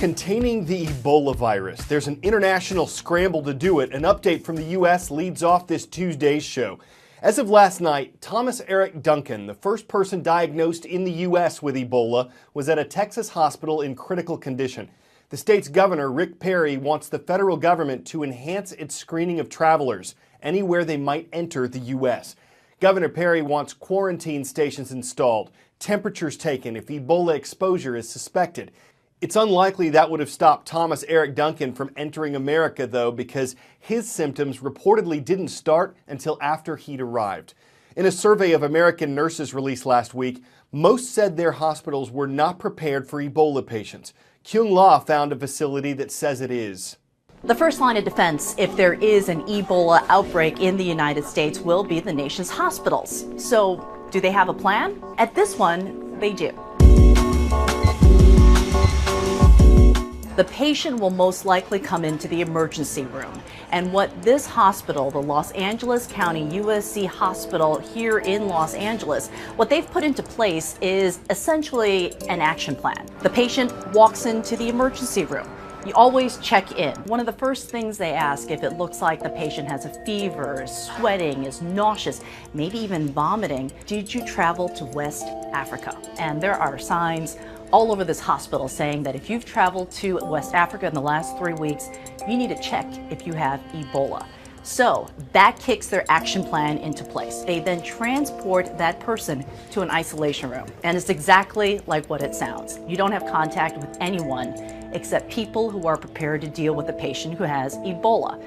Containing the Ebola virus. There's an international scramble to do it. An update from the U.S. leads off this Tuesday's show. As of last night, Thomas Eric Duncan, the first person diagnosed in the U.S. with Ebola, was at a Texas hospital in critical condition. The state's governor, Rick Perry, wants the federal government to enhance its screening of travelers anywhere they might enter the U.S. Governor Perry wants quarantine stations installed, temperatures taken if Ebola exposure is suspected. It's unlikely that would have stopped Thomas Eric Duncan from entering America, though, because his symptoms reportedly didn't start until after he'd arrived. In a survey of American nurses released last week, most said their hospitals were not prepared for Ebola patients. Kyung La found a facility that says it is. The first line of defense, if there is an Ebola outbreak in the United States, will be the nation's hospitals. So, do they have a plan? At this one, they do. The patient will most likely come into the emergency room. And what this hospital, the Los Angeles County USC Hospital here in Los Angeles, what they've put into place is essentially an action plan. The patient walks into the emergency room. You always check in. One of the first things they ask, if it looks like the patient has a fever, is sweating, is nauseous, maybe even vomiting, did you travel to West Africa? And there are signs all over this hospital saying that if you've traveled to West Africa in the last 3 weeks, you need to check if you have Ebola. So that kicks their action plan into place. They then transport that person to an isolation room. And it's exactly like what it sounds. You don't have contact with anyone except people who are prepared to deal with a patient who has Ebola.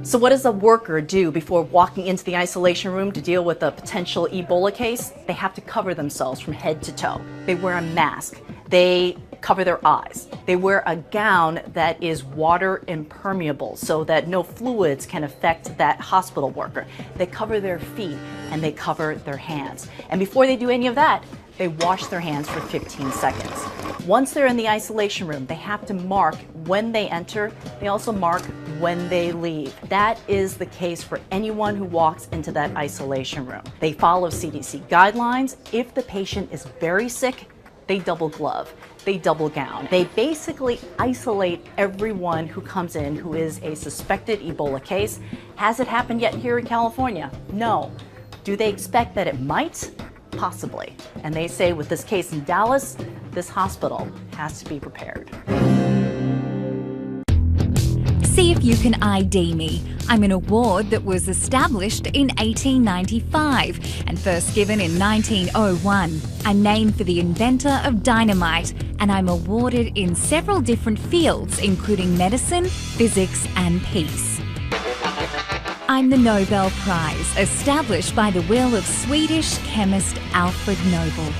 So what does a worker do before walking into the isolation room to deal with a potential Ebola case? They have to cover themselves from head to toe. They wear a mask. They cover their eyes. They wear a gown that is water impermeable so that no fluids can affect that hospital worker. They cover their feet and they cover their hands. And before they do any of that, they wash their hands for 15 seconds. Once they're in the isolation room, they have to mark when they enter. They also mark when they leave. That is the case for anyone who walks into that isolation room. They follow CDC guidelines. If the patient is very sick, they double glove, they double gown. They basically isolate everyone who comes in who is a suspected Ebola case. Has it happened yet here in California? No. Do they expect that it might? Possibly. And they say with this case in Dallas, this hospital has to be prepared. See if you can ID me. I'm an award that was established in 1895 and first given in 1901, a name for the inventor of dynamite, and I'm awarded in several different fields, including medicine, physics, and peace. I'm the Nobel Prize, established by the will of Swedish chemist Alfred Nobel.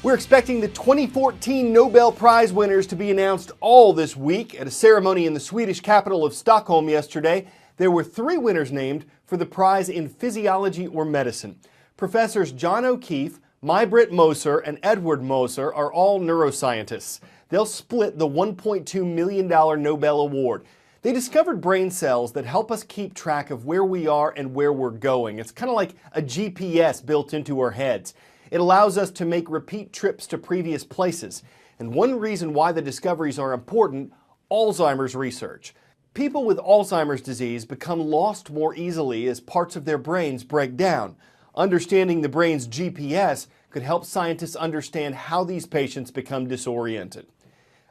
We're expecting the 2014 Nobel Prize winners to be announced all this week. At a ceremony in the Swedish capital of Stockholm yesterday, there were 3 winners named for the prize in physiology or medicine. Professors John O'Keefe, May-Britt Moser, and Edward Moser are all neuroscientists. They'll split the $1.2 million Nobel Award. They discovered brain cells that help us keep track of where we are and where we're going. It's kind of like a GPS built into our heads. It allows us to make repeat trips to previous places. And one reason why the discoveries are important, Alzheimer's research. People with Alzheimer's disease become lost more easily as parts of their brains break down. Understanding the brain's GPS could help scientists understand how these patients become disoriented.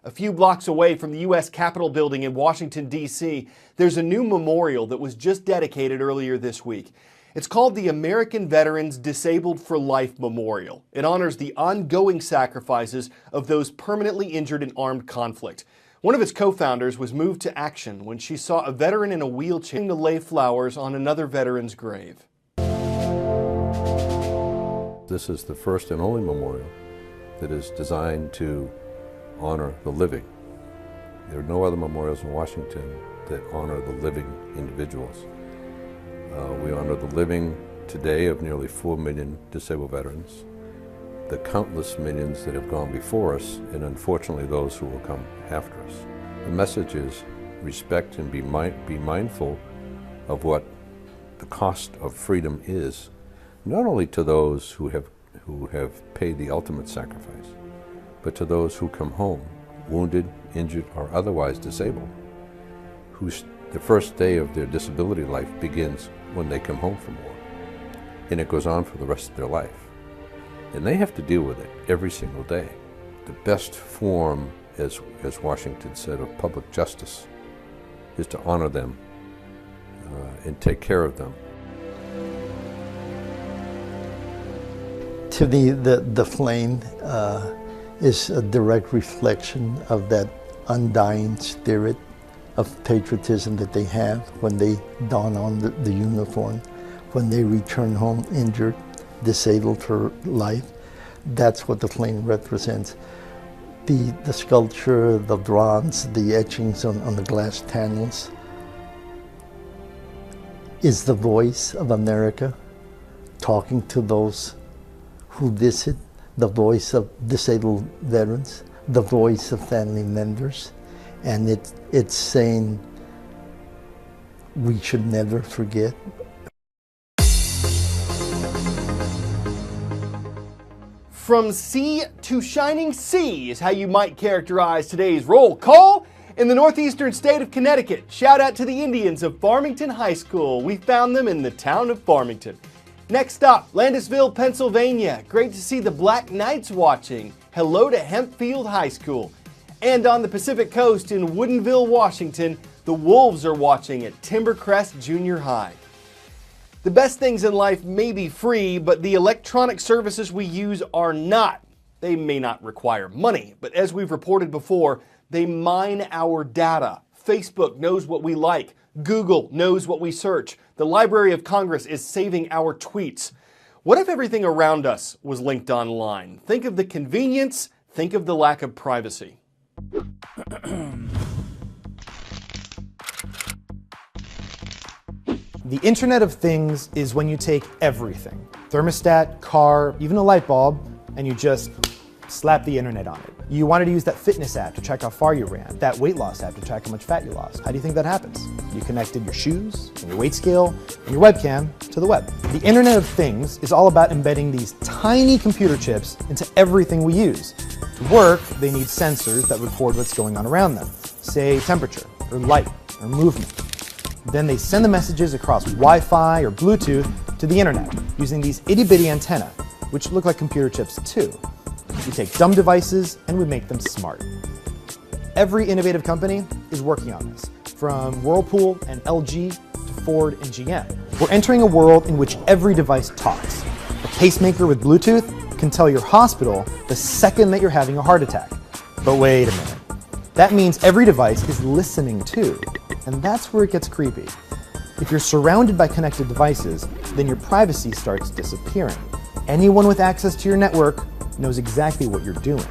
A few blocks away from the U.S. Capitol building in Washington, D.C., there's a new memorial that was just dedicated earlier this week. It's called the American Veterans Disabled for Life Memorial. It honors the ongoing sacrifices of those permanently injured in armed conflict. One of its co-founders was moved to action when she saw a veteran in a wheelchair to lay flowers on another veteran's grave. This is the first and only memorial that is designed to honor the living. There are no other memorials in Washington that honor the living individuals. We honor the living today of nearly 4 million disabled veterans, the countless millions that have gone before us, and unfortunately those who will come after us. The message is respect and be mindful of what the cost of freedom is, not only to those who have who have paid the ultimate sacrifice, but to those who come home, wounded, injured, or otherwise disabled, the first day of their disability life begins when they come home from war, and it goes on for the rest of their life. And they have to deal with it every single day. The best form, as Washington said, of public justice is to honor them and take care of them. To me, the flame is a direct reflection of that undying spirit of patriotism that they have when they don on the uniform, when they return home injured, disabled for life. That's what the flame represents. The sculpture, the bronze, the etchings on the glass panels is the voice of America talking to those who visit, the voice of disabled veterans, the voice of family members, and it's saying we should never forget. From sea to shining sea is how you might characterize today's roll call. In the northeastern state of Connecticut, shout out to the Indians of Farmington High School. We found them in the town of Farmington. Next stop, Landisville, Pennsylvania. Great to see the Black Knights watching. Hello to Hempfield High School. And on the Pacific Coast in Woodinville, Washington, the Wolves are watching at Timbercrest Junior High. The best things in life may be free, but the electronic services we use are not. They may not require money, but as we've reported before, they mine our data. Facebook knows what we like. Google knows what we search. The Library of Congress is saving our tweets. What if everything around us was linked online? Think of the convenience, think of the lack of privacy. The Internet of Things is when you take everything, thermostat, car, even a light bulb, and you just slap the internet on it. You wanted to use that fitness app to track how far you ran, that weight loss app to track how much fat you lost. How do you think that happens? You connected your shoes, and your weight scale, and your webcam to the web. The Internet of Things is all about embedding these tiny computer chips into everything we use. To work, they need sensors that record what's going on around them, say temperature, or light, or movement. Then they send the messages across Wi-Fi or Bluetooth to the internet using these itty-bitty antennae, which look like computer chips too. We take dumb devices and we make them smart. Every innovative company is working on this, from Whirlpool and LG to Ford and GM. We're entering a world in which every device talks. A pacemaker with Bluetooth can tell your hospital the second that you're having a heart attack. But wait a minute. That means every device is listening too. And that's where it gets creepy. If you're surrounded by connected devices, then your privacy starts disappearing. Anyone with access to your network knows exactly what you're doing.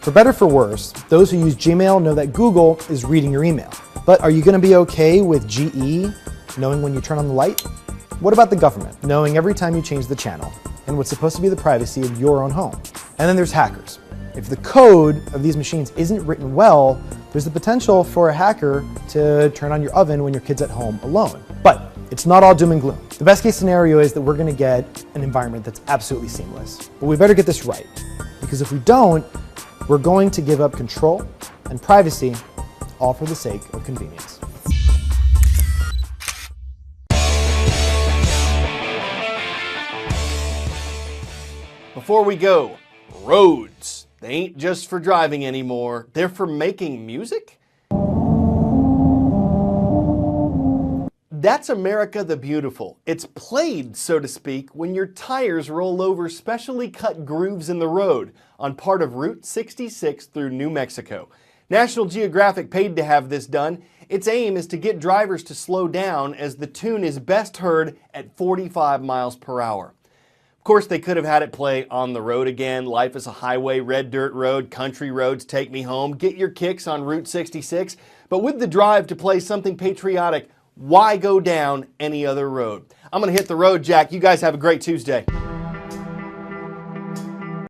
For better or for worse, those who use Gmail know that Google is reading your email. But are you going to be okay with GE knowing when you turn on the light? What about the government knowing every time you change the channel and what's supposed to be the privacy of your own home? And then there's hackers. If the code of these machines isn't written well, there's the potential for a hacker to turn on your oven when your kid's at home alone. But it's not all doom and gloom. The best case scenario is that we're going to get an environment that's absolutely seamless. But we better get this right, because if we don't, we're going to give up control and privacy, all for the sake of convenience. Before we go, roads. They ain't just for driving anymore, they're for making music? That's America the Beautiful. It's played, so to speak, when your tires roll over specially cut grooves in the road on part of Route 66 through New Mexico. National Geographic paid to have this done. Its aim is to get drivers to slow down as the tune is best heard at 45 miles per hour. Of course, they could have had it play On the Road Again, Life is a Highway, Red Dirt Road, Country Roads, Take Me Home, Get Your Kicks on Route 66. But with the drive to play something patriotic, why go down any other road? I'm going to hit the road, Jack. You guys have a great Tuesday.